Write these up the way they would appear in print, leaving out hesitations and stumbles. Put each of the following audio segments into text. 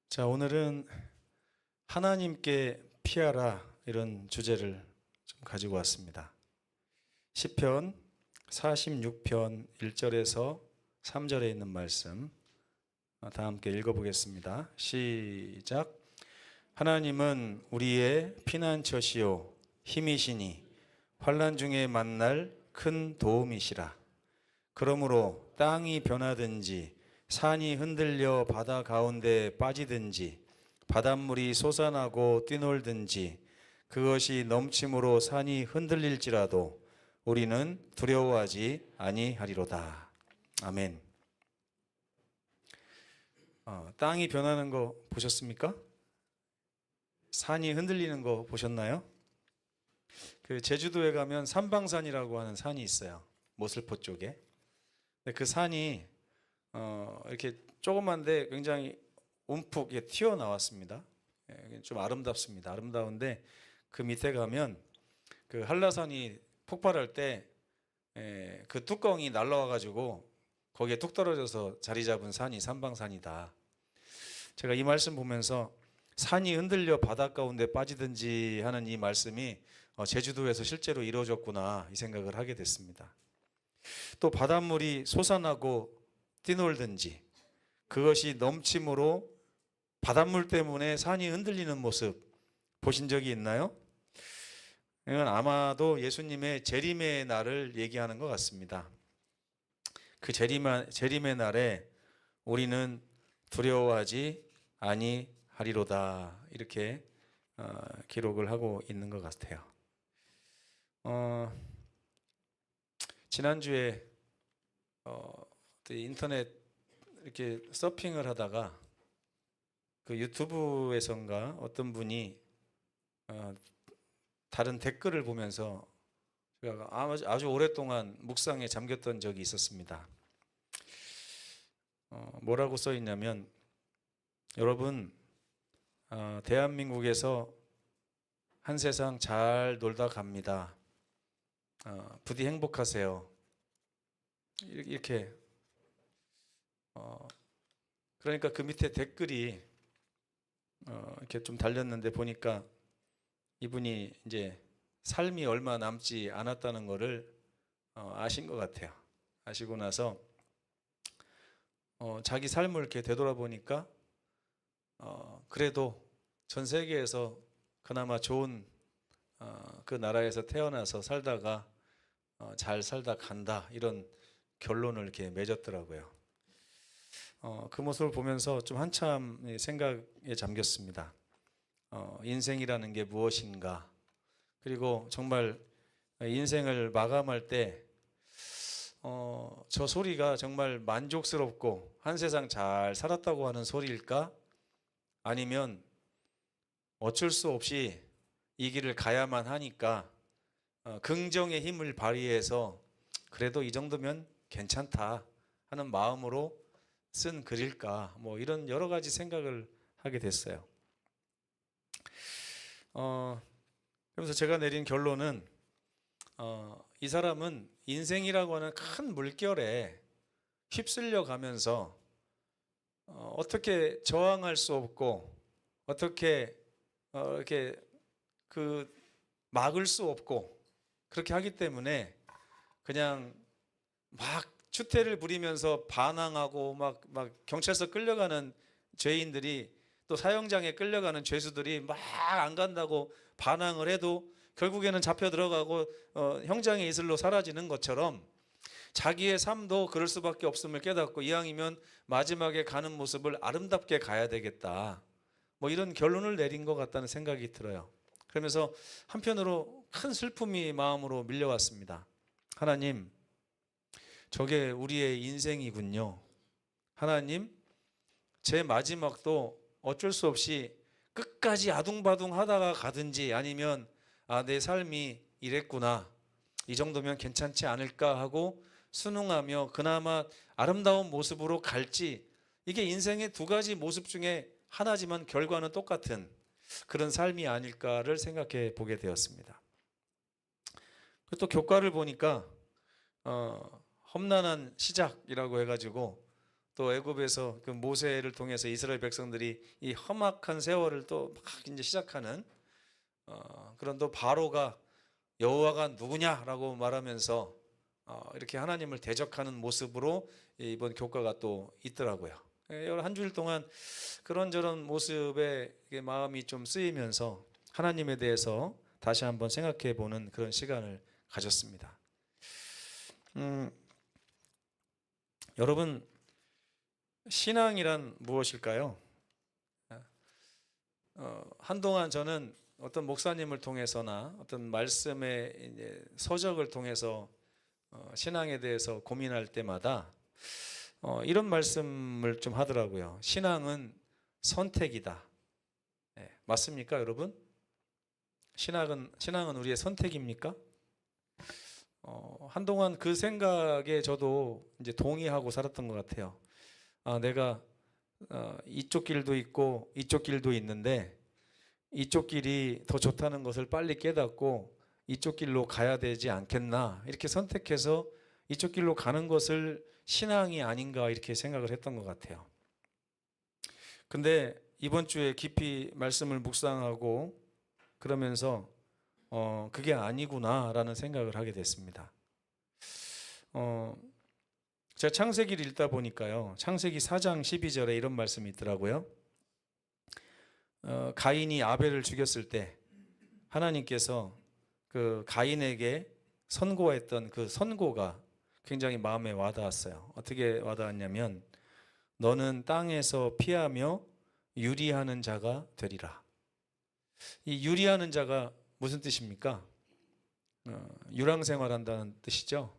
자, 오늘은 하나님께 피하라 이런 주제를 좀 가지고 왔습니다. 시편 46편 1절에서 3절에 있는 말씀 다 함께 읽어보겠습니다. 시작. 하나님은 우리의 피난처시요 힘이시니 환난 중에 만날 큰 도움이시라. 그러므로 땅이 변하든지 산이 흔들려 바다 가운데 빠지든지 바닷물이 솟아나고 뛰놀든지 그것이 넘침으로 산이 흔들릴지라도 우리는 두려워하지 아니하리로다. 아멘. 땅이 변하는 거 보셨습니까? 산이 흔들리는 거 보셨나요? 그 제주도에 가면 삼방산이라고 하는 산이 있어요. 모슬포 쪽에. 근데 그 산이 이렇게 조그만데 굉장히 움푹 튀어나왔습니다. 좀 아름답습니다. 아름다운데 그 밑에 가면 그 한라산이 폭발할 때 그 뚜껑이 날라와 가지고 거기에 뚝 떨어져서 자리 잡은 산이 삼방산이다. 제가 이 말씀 보면서 산이 흔들려 바다 가운데 빠지든지 하는 이 말씀이 제주도에서 실제로 이루어졌구나 이 생각을 하게 됐습니다. 또 바닷물이 솟아나고 뛰놀든지 그것이 넘침으로 바닷물 때문에 산이 흔들리는 모습 보신 적이 있나요? 이건 아마도 예수님의 재림의 날을 얘기하는 것 같습니다. 그 재림의 날에 우리는 두려워하지 아니하리로다 이렇게 기록을 하고 있는 것 같아요. 지난주에 인터넷 이렇게 서핑을 하다가 그 유튜브에선가 어떤 분이 다른 댓글을 보면서 제가 아주 오랫동안 묵상에 잠겼던 적이 있었습니다. 뭐라고 써 있냐면, 여러분 대한민국에서 한 세상 잘 놀다 갑니다. 부디 행복하세요. 이렇게 그러니까 그 밑에 댓글이 이렇게 좀 달렸는데 보니까 이분이 이제 삶이 얼마 남지 않았다는 거를 아신 것 같아요. 아시고 나서 자기 삶을 이렇게 되돌아보니까 그래도 전 세계에서 그나마 좋은 그 나라에서 태어나서 살다가 잘 살다 간다 이런 결론을 이렇게 맺었더라고요. 그 모습을 보면서 좀 한참 생각에 잠겼습니다. 인생이라는 게 무엇인가? 그리고 정말 인생을 마감할 때 저 소리가 정말 만족스럽고 한 세상 잘 살았다고 하는 소리일까? 아니면 어쩔 수 없이 이 길을 가야만 하니까 긍정의 힘을 발휘해서 그래도 이 정도면 괜찮다 하는 마음으로 쓴 글일까? 뭐 이런 여러 가지 생각을 하게 됐어요. 그래서 제가 내린 결론은 이 사람은 인생이라고 하는 큰 물결에 휩쓸려 가면서 어떻게 저항할 수 없고 어떻게 이렇게 그 막을 수 없고 그렇게 하기 때문에 그냥 막 추태를 부리면서 반항하고 막 경찰서 끌려가는 죄인들이 또 사형장에 끌려가는 죄수들이 막 안 간다고 반항을 해도 결국에는 잡혀 들어가고 형장의 이슬로 사라지는 것처럼 자기의 삶도 그럴 수밖에 없음을 깨닫고 이왕이면 마지막에 가는 모습을 아름답게 가야 되겠다. 뭐 이런 결론을 내린 것 같다는 생각이 들어요. 그러면서 한편으로 큰 슬픔이 마음으로 밀려왔습니다. 하나님, 저게 우리의 인생이군요. 하나님, 제 마지막도 어쩔 수 없이 끝까지 아둥바둥 하다가 가든지 아니면 내 삶이 이랬구나. 이 정도면 괜찮지 않을까 하고 순응하며 그나마 아름다운 모습으로 갈지 이게 인생의 두 가지 모습 중에 하나지만 결과는 똑같은 그런 삶이 아닐까를 생각해 보게 되었습니다. 또 교과를 보니까 험난한 시작이라고 해가지고 또 애굽에서 그 모세를 통해서 이스라엘 백성들이 이 험악한 세월을 또 막 이제 시작하는 그런 또 바로가 여호와가 누구냐라고 말하면서 이렇게 하나님을 대적하는 모습으로 이번 교과가 또 있더라고요. 한 주일 동안 그런저런 모습에 마음이 좀 쓰이면서 하나님에 대해서 다시 한번 생각해 보는 그런 시간을 가졌습니다. 여러분, 신앙이란 무엇일까요? 한동안 저는 어떤 목사님을 통해서나 어떤 말씀의 이제 서적을 통해서 신앙에 대해서 고민할 때마다 이런 말씀을 좀 하더라고요. 신앙은 선택이다. 네, 맞습니까, 여러분? 신앙은 우리의 선택입니까? 한동안 그 생각에 저도 이제 동의하고 살았던 것 같아요. 내가 이쪽 길도 있고 이쪽 길도 있는데 이쪽 길이 더 좋다는 것을 빨리 깨닫고 이쪽 길로 가야 되지 않겠나, 이렇게 선택해서 이쪽 길로 가는 것을 신앙이 아닌가 이렇게 생각을 했던 것 같아요. 근데 이번 주에 깊이 말씀을 묵상하고 그러면서 그게 아니구나라는 생각을 하게 됐습니다. 제가 창세기를 읽다 보니까요, 창세기 4장 12절에 이런 말씀이 있더라고요. 가인이 아벨을 죽였을 때 하나님께서 그 가인에게 선고했던 그 선고가 굉장히 마음에 와닿았어요. 어떻게 와닿았냐면, 너는 땅에서 피하며 유리하는 자가 되리라. 이 유리하는 자가 무슨 뜻입니까? 유랑생활한다는 뜻이죠.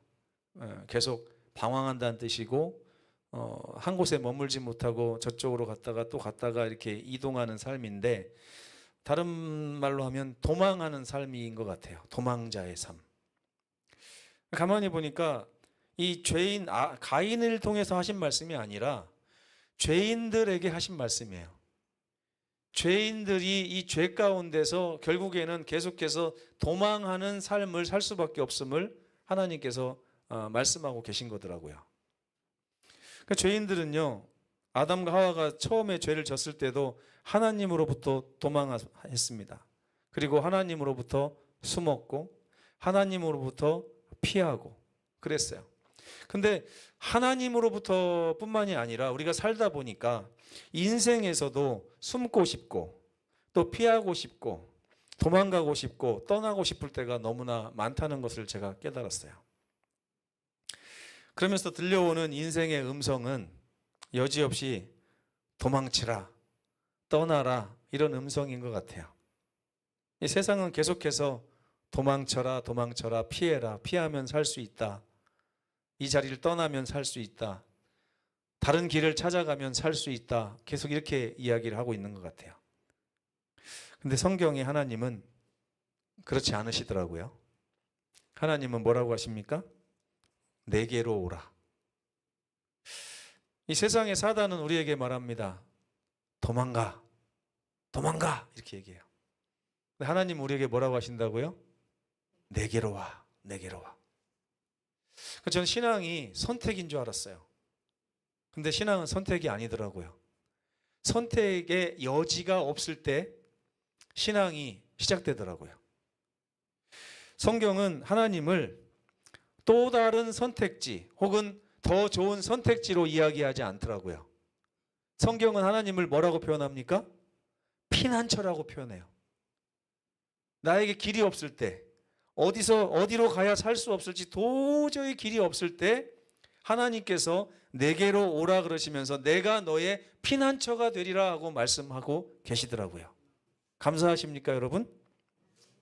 계속 방황한다는 뜻이고, 한 곳에 머물지 못하고 저쪽으로 갔다가 또 갔다가 이렇게 이동하는 삶인데, 다른 말로 하면 도망하는 삶인 것 같아요. 도망자의 삶. 가만히 보니까 이 죄인 가인을 통해서 하신 말씀이 아니라 죄인들에게 하신 말씀이에요. 죄인들이 이 죄 가운데서 결국에는 계속해서 도망하는 삶을 살 수밖에 없음을 하나님께서 말씀하고 계신 거더라고요. 그러니까 죄인들은요, 아담과 하와가 처음에 죄를 졌을 때도 하나님으로부터 도망했습니다. 그리고 하나님으로부터 숨었고 하나님으로부터 피하고 그랬어요. 근데 하나님으로부터 뿐만이 아니라 우리가 살다 보니까 인생에서도 숨고 싶고 또 피하고 싶고 도망가고 싶고 떠나고 싶을 때가 너무나 많다는 것을 제가 깨달았어요. 그러면서 들려오는 인생의 음성은 여지없이 도망치라, 떠나라, 이런 음성인 것 같아요. 이 세상은 계속해서 도망쳐라, 도망쳐라, 피해라, 피하면 살 수 있다, 이 자리를 떠나면 살 수 있다, 다른 길을 찾아가면 살 수 있다, 계속 이렇게 이야기를 하고 있는 것 같아요. 근데 성경의 하나님은 그렇지 않으시더라고요. 하나님은 뭐라고 하십니까? 내게로 오라. 이 세상의 사단은 우리에게 말합니다. 도망가, 도망가, 이렇게 얘기해요. 근데 하나님은 우리에게 뭐라고 하신다고요? 내게로 와, 내게로 와. 저는 신앙이 선택인 줄 알았어요. 근데 신앙은 선택이 아니더라고요. 선택의 여지가 없을 때 신앙이 시작되더라고요. 성경은 하나님을 또 다른 선택지 혹은 더 좋은 선택지로 이야기하지 않더라고요. 성경은 하나님을 뭐라고 표현합니까? 피난처라고 표현해요. 나에게 길이 없을 때, 어디로 가야 살 수 없을지 도저히 길이 없을 때 하나님께서 내게로 오라 그러시면서 내가 너의 피난처가 되리라 하고 말씀하고 계시더라고요. 감사하십니까, 여러분?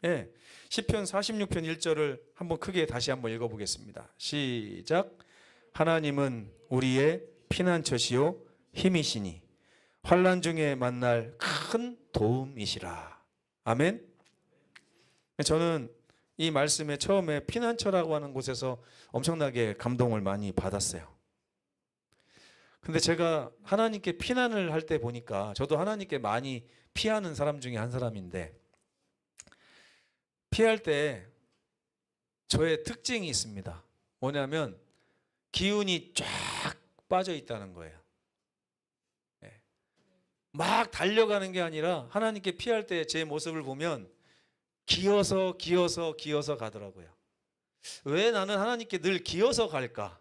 예. 시편 46편 1절을 한번 크게 다시 한번 읽어보겠습니다. 시작. 하나님은 우리의 피난처시요 힘이시니 환난 중에 만날 큰 도움이시라. 아멘. 저는 이 말씀에 처음에 피난처라고 하는 곳에서 엄청나게 감동을 많이 받았어요. 근데 제가 하나님께 피난을 할 때 보니까 저도 하나님께 많이 피하는 사람 중에 한 사람인데, 피할 때 저의 특징이 있습니다. 뭐냐면 기운이 쫙 빠져 있다는 거예요. 막 달려가는 게 아니라 하나님께 피할 때 제 모습을 보면 기어서 가더라고요. 왜 나는 하나님께 늘 기어서 갈까?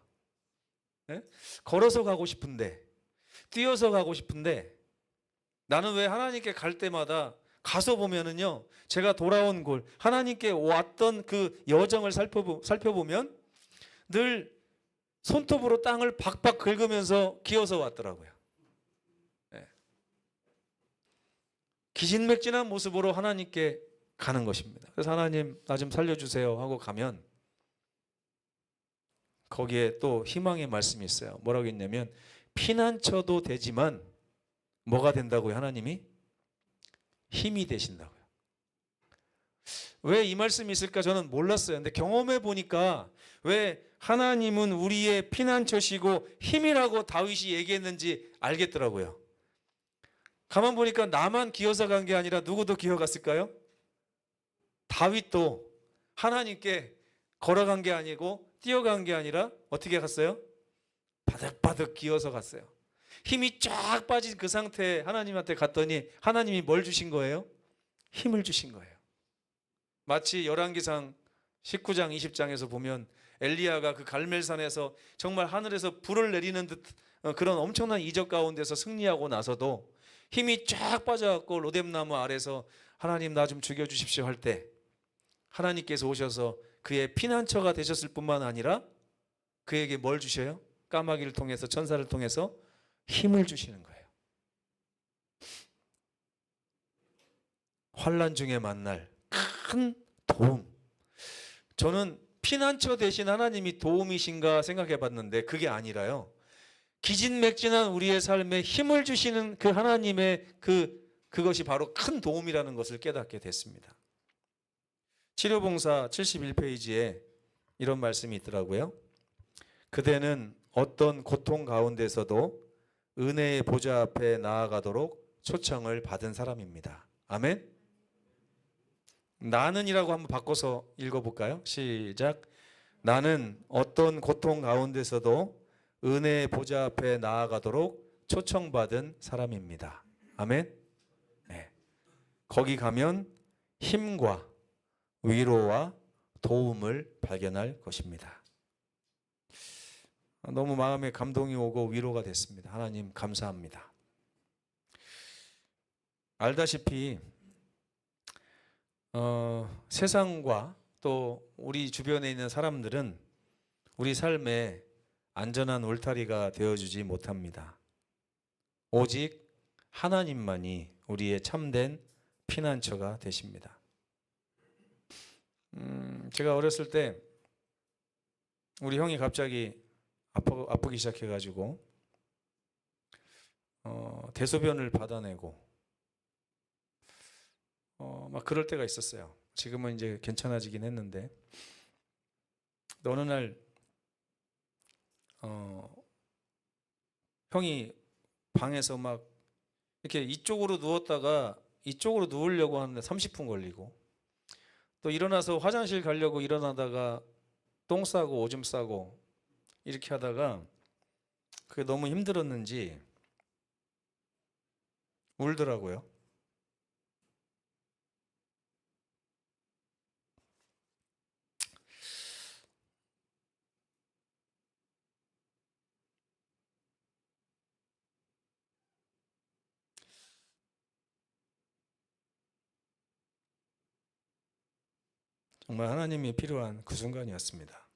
예? 걸어서 가고 싶은데, 뛰어서 가고 싶은데, 나는 왜 하나님께 갈 때마다 가서 보면은요, 제가 돌아온 곳, 하나님께 왔던 그 여정을 살펴보면 늘 손톱으로 땅을 박박 긁으면서 기어서 왔더라고요. 예. 기진맥진한 모습으로 하나님께 가는 것입니다. 그래서 하나님 나 좀 살려주세요 하고 가면 거기에 또 희망의 말씀이 있어요. 뭐라고 했냐면 피난처도 되지만 뭐가 된다고요? 하나님이 힘이 되신다고요. 왜 이 말씀이 있을까 저는 몰랐어요. 근데 경험해 보니까 왜 하나님은 우리의 피난처시고 힘이라고 다윗이 얘기했는지 알겠더라고요. 가만 보니까 나만 기어서 간 게 아니라 누구도 기어갔을까요? 다윗도 하나님께 걸어간 게 아니고 뛰어간 게 아니라 어떻게 갔어요? 바득바득 기어서 갔어요. 힘이 쫙 빠진 그 상태에 하나님한테 갔더니 하나님이 뭘 주신 거예요? 힘을 주신 거예요. 마치 열왕기상 19장 20장에서 보면 엘리야가 그 갈멜산에서 정말 하늘에서 불을 내리는 듯 그런 엄청난 이적 가운데서 승리하고 나서도 힘이 쫙 빠져갖고 로뎀나무 아래서 하나님 나 좀 죽여주십시오 할 때 하나님께서 오셔서 그의 피난처가 되셨을 뿐만 아니라 그에게 뭘 주셔요? 까마귀를 통해서 천사를 통해서 힘을 주시는 거예요. 환난 중에 만날 큰 도움. 저는 피난처 대신 하나님이 도움이신가 생각해 봤는데 그게 아니라요. 기진맥진한 우리의 삶에 힘을 주시는 그 하나님의 그것이 바로 큰 도움이라는 것을 깨닫게 됐습니다. 치료봉사 71페이지에 이런 말씀이 있더라고요. 그대는 어떤 고통 가운데서도 은혜의 보좌 앞에 나아가도록 초청을 받은 사람입니다. 아멘. 나는이라고 한번 바꿔서 읽어볼까요? 시작. 나는 어떤 고통 가운데서도 은혜의 보좌 앞에 나아가도록 초청받은 사람입니다. 아멘. 네. 거기 가면 힘과 위로와 도움을 발견할 것입니다. 너무 마음에 감동이 오고 위로가 됐습니다. 하나님 감사합니다. 알다시피 세상과 또 우리 주변에 있는 사람들은 우리 삶에 안전한 울타리가 되어주지 못합니다. 오직 하나님만이 우리의 참된 피난처가 되십니다. 제가 어렸을 때 우리 형이 갑자기 아프기 시작해가지고 대소변을 받아내고 막 그럴 때가 있었어요. 지금은 이제 괜찮아지긴 했는데 어느 날 형이 방에서 막 이렇게 이쪽으로 누웠다가 이쪽으로 누우려고 하는데 30분 걸리고 또 일어나서 화장실 가려고 일어나다가 똥 싸고 오줌 싸고 이렇게 하다가 그게 너무 힘들었는지 울더라고요. 정말 하나님이 필요한 그 순간이었습니다.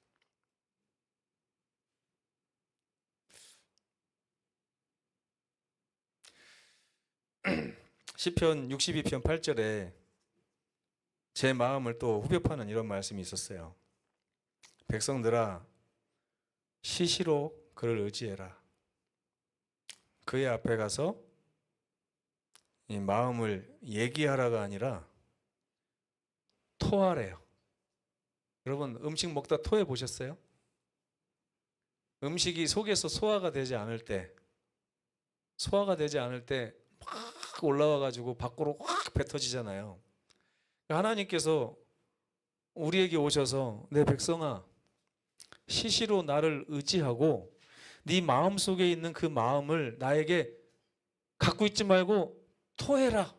시편 62편 8절에 제 마음을 또 후벼 파는 이런 말씀이 있었어요. 백성들아 시시로 그를 의지해라. 그의 앞에 가서 이 마음을 얘기하라가 아니라 토하래요. 여러분 음식 먹다 토해 보셨어요? 음식이 속에서 소화가 되지 않을 때 막 올라와 가지고 밖으로 확 뱉어지잖아요. 하나님께서 우리에게 오셔서 내 백성아 시시로 나를 의지하고 네 마음속에 있는 그 마음을 나에게 갖고 있지 말고 토해라.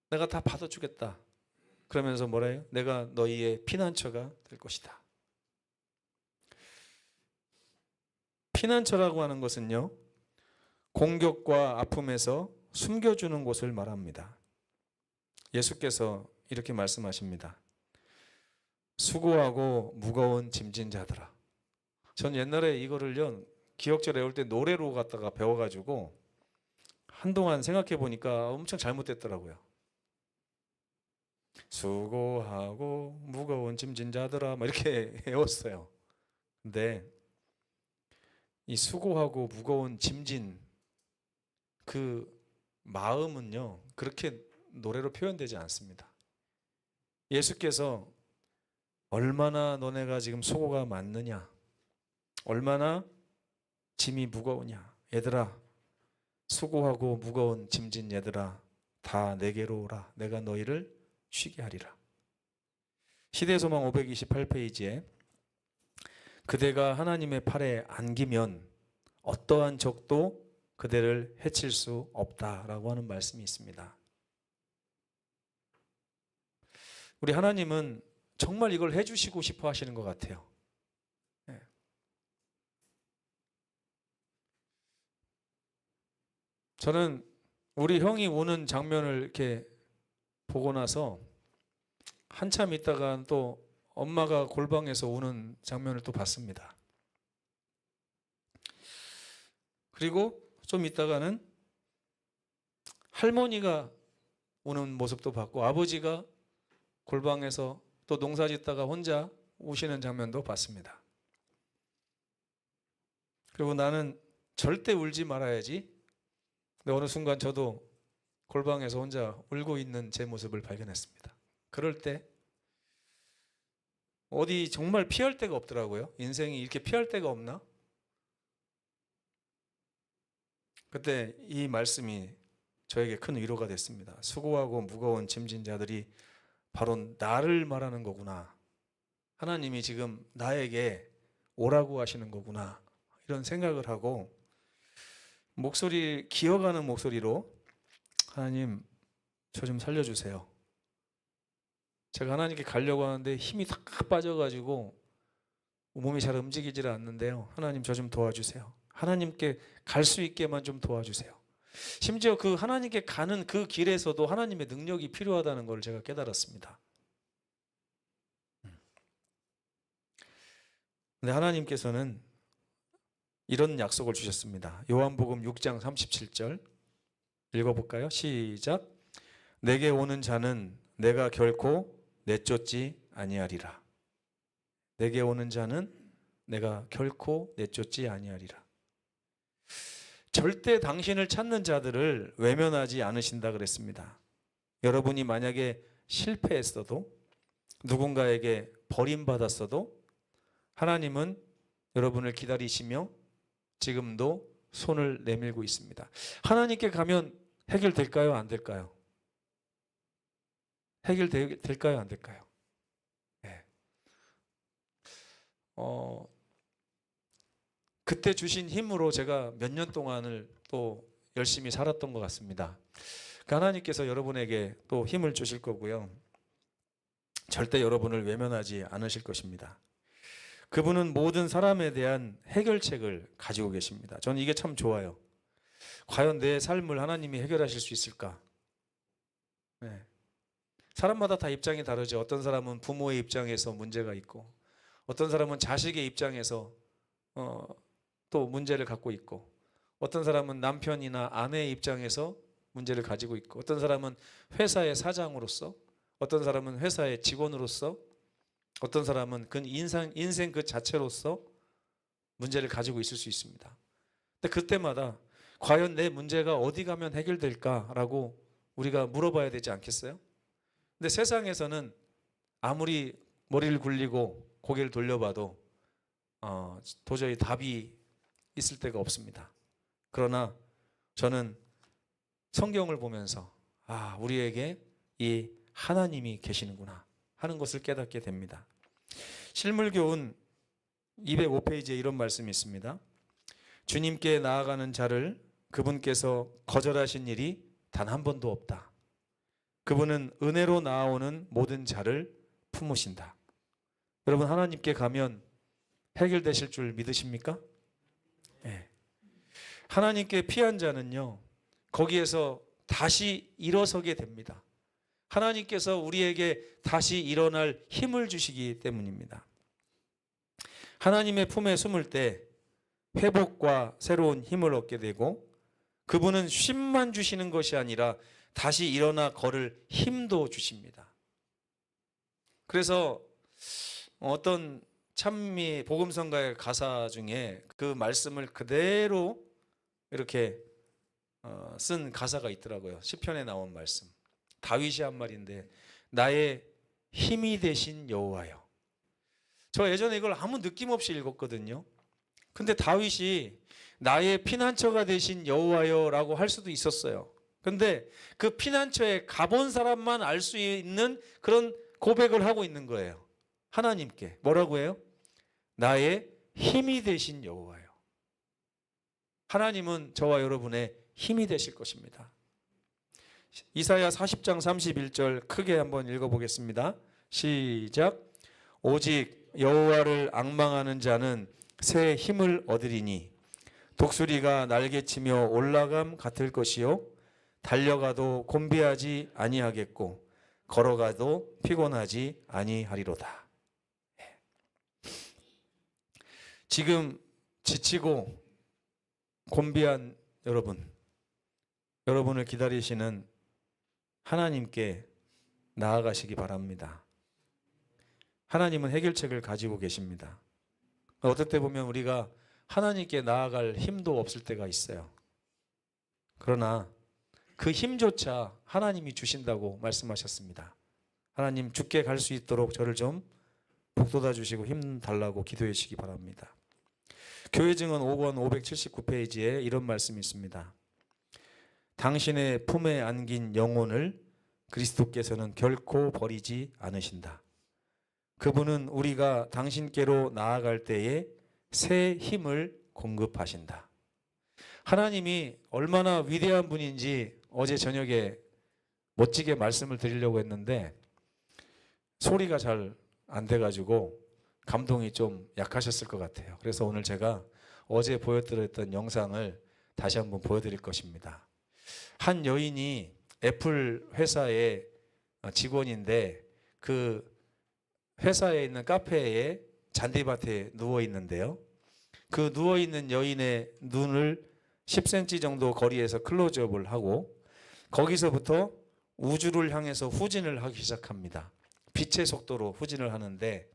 내가 다 받아주겠다. 그러면서 뭐라 해요? 내가 너희의 피난처가 될 것이다. 피난처라고 하는 것은요, 공격과 아픔에서 숨겨주는 곳을 말합니다. 예수께서 이렇게 말씀하십니다. 수고하고 무거운 짐진 자들아. 전 옛날에 이거를요, 기억절 외울 때 노래로 갖다가 배워가지고 한동안 생각해 보니까 엄청 잘못됐더라고요. 수고하고 무거운 짐진 자들아 막 이렇게 외웠어요. 근데 이 수고하고 무거운 짐진 그 마음은요, 그렇게 노래로 표현되지 않습니다. 예수께서 얼마나 너네가 지금 수고가 많느냐, 얼마나 짐이 무거우냐, 얘들아, 수고하고 무거운 짐진 얘들아, 다 내게로 오라. 내가 너희를 쉬게 하리라. 시대소망 528페이지에 그대가 하나님의 팔에 안기면 어떠한 적도 그대를 해칠 수 없다라고 하는 말씀이 있습니다. 우리 하나님은 정말 이걸 해주시고 싶어 하시는 것 같아요. 네. 저는 우리 형이 우는 장면을 이렇게 보고 나서 한참 있다가 또 엄마가 골방에서 우는 장면을 또 봤습니다. 그리고 좀 있다가는 할머니가 우는 모습도 봤고, 아버지가 골방에서 또 농사 짓다가 혼자 우시는 장면도 봤습니다. 그리고 나는 절대 울지 말아야지. 근데 어느 순간 저도 골방에서 혼자 울고 있는 제 모습을 발견했습니다. 그럴 때 어디 정말 피할 데가 없더라고요. 인생이 이렇게 피할 데가 없나? 그때 이 말씀이 저에게 큰 위로가 됐습니다. 수고하고 무거운 짐진 자들이 바로 나를 말하는 거구나. 하나님이 지금 나에게 오라고 하시는 거구나. 이런 생각을 하고 기어가는 목소리로 하나님, 저 좀 살려주세요. 제가 하나님께 가려고 하는데 힘이 다 빠져가지고 몸이 잘 움직이질 않는데요. 하나님, 저 좀 도와주세요. 하나님께 갈 수 있게만 좀 도와주세요. 심지어 그 하나님께 가는 그 길에서도 하나님의 능력이 필요하다는 걸 제가 깨달았습니다. 근데 하나님께서는 이런 약속을 주셨습니다. 요한복음 6장 37절 읽어볼까요? 시작. 내게 오는 자는 내가 결코 내쫓지 아니하리라. 내게 오는 자는 내가 결코 내쫓지 아니하리라. 절대 당신을 찾는 자들을 외면하지 않으신다 그랬습니다. 여러분이 만약에 실패했어도, 누군가에게 버림받았어도 하나님은 여러분을 기다리시며 지금도 손을 내밀고 있습니다. 하나님께 가면 해결될까요? 안 될까요? 해결될까요? 안 될까요? 네. 그때 주신 힘으로 제가 몇 년 동안을 또 열심히 살았던 것 같습니다. 하나님께서 여러분에게 또 힘을 주실 거고요. 절대 여러분을 외면하지 않으실 것입니다. 그분은 모든 사람에 대한 해결책을 가지고 계십니다. 저는 이게 참 좋아요. 과연 내 삶을 하나님이 해결하실 수 있을까? 네. 사람마다 다 입장이 다르죠. 어떤 사람은 부모의 입장에서 문제가 있고, 어떤 사람은 자식의 입장에서 또 문제를 갖고 있고, 어떤 사람은 남편이나 아내의 입장에서 문제를 가지고 있고, 어떤 사람은 회사의 사장으로서, 어떤 사람은 회사의 직원으로서, 어떤 사람은 그 인생 그 자체로서 문제를 가지고 있을 수 있습니다. 근데 그때마다 과연 내 문제가 어디 가면 해결될까라고 우리가 물어봐야 되지 않겠어요? 근데 세상에서는 아무리 머리를 굴리고 고개를 돌려봐도 도저히 답이 있을 데가 없습니다. 그러나 저는 성경을 보면서 우리에게 이 하나님이 계시는구나 하는 것을 깨닫게 됩니다. 실물교훈 205페이지에 이런 말씀이 있습니다. 주님께 나아가는 자를 그분께서 거절하신 일이 단 한 번도 없다. 그분은 은혜로 나아오는 모든 자를 품으신다. 여러분, 하나님께 가면 해결되실 줄 믿으십니까? 네. 하나님께 피한 자는요, 거기에서 다시 일어서게 됩니다. 하나님께서 우리에게 다시 일어날 힘을 주시기 때문입니다. 하나님의 품에 숨을 때 회복과 새로운 힘을 얻게 되고, 그분은 쉼만 주시는 것이 아니라 다시 일어나 걸을 힘도 주십니다. 그래서 어떤 찬미 복음성가의 가사 중에 그 말씀을 그대로 이렇게 쓴 가사가 있더라고요. 시편에 나온 말씀. 다윗이 한 말인데, 나의 힘이 되신 여호와여. 저 예전에 이걸 아무 느낌 없이 읽었거든요. 근데 다윗이 나의 피난처가 되신 여호와여라고 할 수도 있었어요. 근데 그 피난처에 가본 사람만 알 수 있는 그런 고백을 하고 있는 거예요. 하나님께 뭐라고 해요? 나의 힘이 되신 여호와여. 하나님은 저와 여러분의 힘이 되실 것입니다. 이사야 40장 31절 크게 한번 읽어보겠습니다. 시작. 오직 여호와를 앙망하는 자는 새 힘을 얻으리니 독수리가 날개치며 올라감 같을 것이요 달려가도 곤비하지 아니하겠고 걸어가도 피곤하지 아니하리로다. 지금 지치고 곤비한 여러분을 기다리시는 하나님께 나아가시기 바랍니다. 하나님은 해결책을 가지고 계십니다. 어떨 때 보면 우리가 하나님께 나아갈 힘도 없을 때가 있어요. 그러나 그 힘조차 하나님이 주신다고 말씀하셨습니다. 하나님, 죽게 갈 수 있도록 저를 좀 북돋아 주시고 힘 달라고 기도해 주시기 바랍니다. 교회 증언 5권 579페이지에 이런 말씀이 있습니다. 당신의 품에 안긴 영혼을 그리스도께서는 결코 버리지 않으신다. 그분은 우리가 당신께로 나아갈 때에 새 힘을 공급하신다. 하나님이 얼마나 위대한 분인지 어제 저녁에 멋지게 말씀을 드리려고 했는데 소리가 잘 안 돼가지고 감동이 좀 약하셨을 것 같아요. 그래서 오늘 제가 어제 보여드렸던 영상을 다시 한번 보여드릴 것입니다. 한 여인이 애플 회사의 직원인데 그 회사에 있는 카페에 잔디밭에 누워 있는데요. 그 누워 있는 여인의 눈을 10cm 정도 거리에서 클로즈업을 하고 거기서부터 우주를 향해서 후진을 하기 시작합니다. 빛의 속도로 후진을 하는데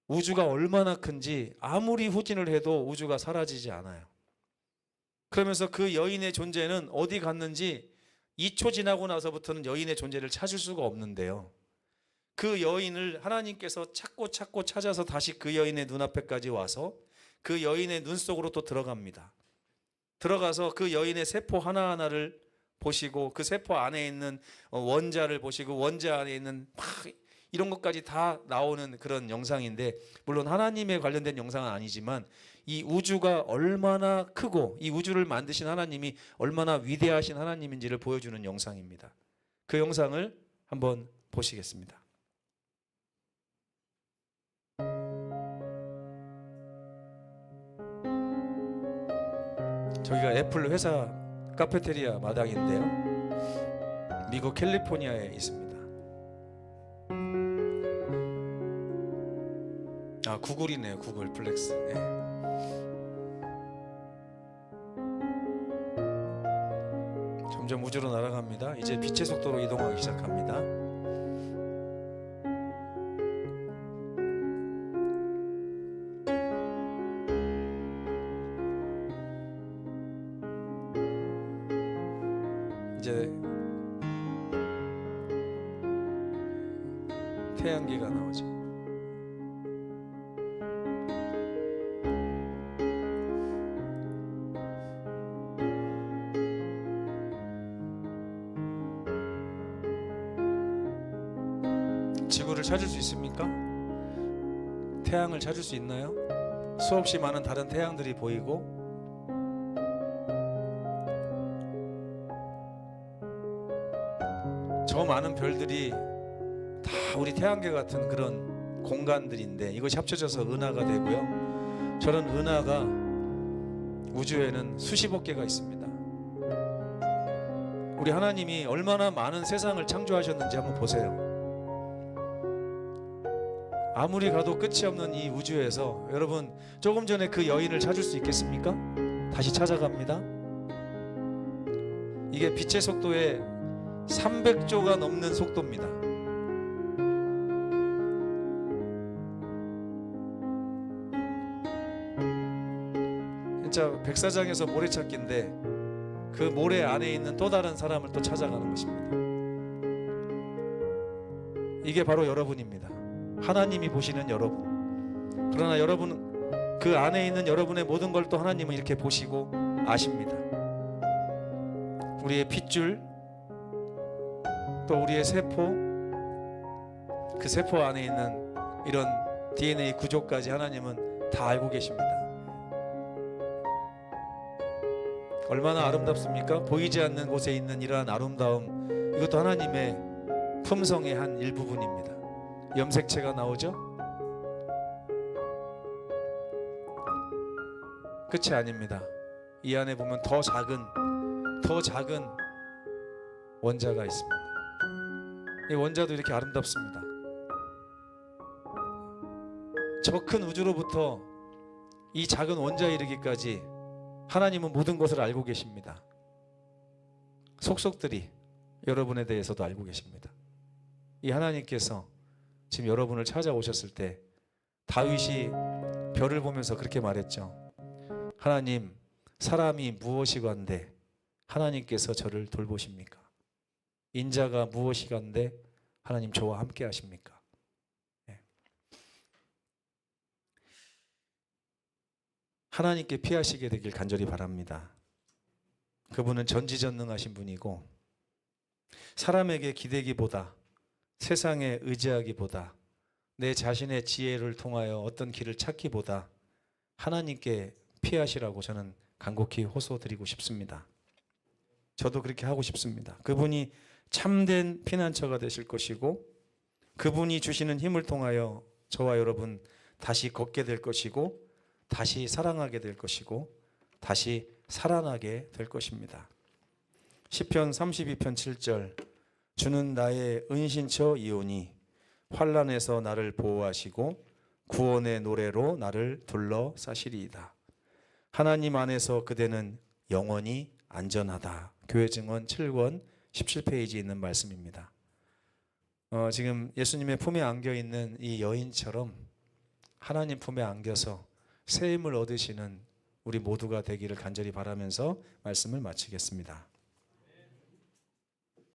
우주가 얼마나 큰지 아무리 후진을 해도 우주가 사라지지 않아요. 그러면서 그 여인의 존재는 어디 갔는지 2초 지나고 나서부터는 여인의 존재를 찾을 수가 없는데요. 그 여인을 하나님께서 찾고 찾아서 다시 그 여인의 눈앞에까지 와서 그 여인의 눈 속으로 또 들어갑니다. 들어가서 그 여인의 세포 하나하나를 보시고 그 세포 안에 있는 원자를 보시고 원자 안에 있는 막 이런 것까지 다 나오는 그런 영상인데, 물론 하나님에 관련된 영상은 아니지만 이 우주가 얼마나 크고 이 우주를 만드신 하나님이 얼마나 위대하신 하나님인지를 보여주는 영상입니다. 그 영상을 한번 보시겠습니다. 저기가 애플 회사 카페테리아 마당인데요. 미국 캘리포니아에 있습니다. 아, 구글이네요. 구글 플렉스. 네. 점점 우주로 날아갑니다. 이제 빛의 속도로 이동하기 시작합니다. 이제 태양계가 나오죠. 지구를 찾을 수 있습니까? 태양을 찾을 수 있나요? 수없이 많은 다른 태양들이 보이고 저 많은 별들이 다 우리 태양계 같은 그런 공간들인데 이것이 합쳐져서 은하가 되고요. 저런 은하가 우주에는 수십억 개가 있습니다. 우리 하나님이 얼마나 많은 세상을 창조하셨는지 한번 보세요. 아무리 가도 끝이 없는 이 우주에서 여러분 조금 전에 그 여인을 찾을 수 있겠습니까? 다시 찾아갑니다. 이게 빛의 속도의 300조가 넘는 속도입니다. 진짜 백사장에서 모래찾기인데 그 모래 안에 있는 또 다른 사람을 또 찾아가는 것입니다. 이게 바로 여러분입니다. 하나님이 보시는 여러분. 그러나 여러분 그 안에 있는 여러분의 모든 걸 또 하나님은 이렇게 보시고 아십니다. 우리의 핏줄, 또 우리의 세포, 그 세포 안에 있는 이런 DNA 구조까지 하나님은 다 알고 계십니다. 얼마나 아름답습니까? 보이지 않는 곳에 있는 이러한 아름다움, 이것도 하나님의 품성의 한 일부분입니다. 염색체가 나오죠? 끝이 아닙니다. 이 안에 보면 더 작은 원자가 있습니다. 이 원자도 이렇게 아름답습니다. 저 큰 우주로부터 이 작은 원자에 이르기까지 하나님은 모든 것을 알고 계십니다. 속속들이 여러분에 대해서도 알고 계십니다. 이 하나님께서 지금 여러분을 찾아오셨을 때 다윗이 별을 보면서 그렇게 말했죠. 하나님, 사람이 무엇이건데 하나님께서 저를 돌보십니까? 인자가 무엇이건데 하나님 저와 함께 하십니까? 네. 하나님께 피하시게 되길 간절히 바랍니다. 그분은 전지전능하신 분이고 사람에게 기대기보다, 세상에 의지하기보다, 내 자신의 지혜를 통하여 어떤 길을 찾기보다 하나님께 피하시라고 저는 간곡히 호소드리고 싶습니다. 저도 그렇게 하고 싶습니다. 그분이 참된 피난처가 되실 것이고 그분이 주시는 힘을 통하여 저와 여러분 다시 걷게 될 것이고 다시 사랑하게 될 것이고 다시 살아나게 될 것입니다. 시편 32편 7절, 주는 나의 은신처 이오니 환난에서 나를 보호하시고 구원의 노래로 나를 둘러싸시리이다. 하나님 안에서 그대는 영원히 안전하다. 교회 증언 7권 17페이지에 있는 말씀입니다. 지금 예수님의 품에 안겨 있는 이 여인처럼 하나님 품에 안겨서 새 힘을 얻으시는 우리 모두가 되기를 간절히 바라면서 말씀을 마치겠습니다.